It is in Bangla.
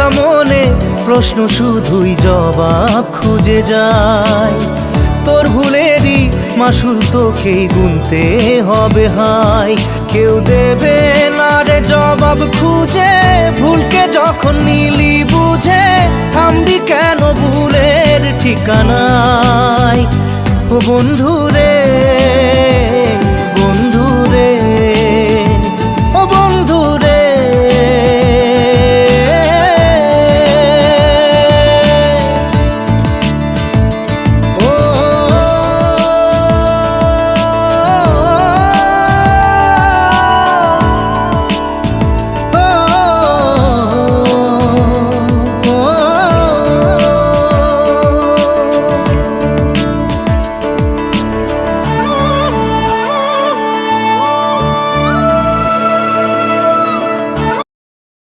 ভাঙা মনে প্রশ্ন শুধুই জবাব খুঁজে যায়। তোর ভুলেরই মাসুল তোকেই গুনতে হবে হাই। কেউ দেবে না রে জবাব খুঁজে, ভুলকে যখন নিলি বুঝে থামবি কেন ভুলের ঠিকানায়। ও বন্ধু রে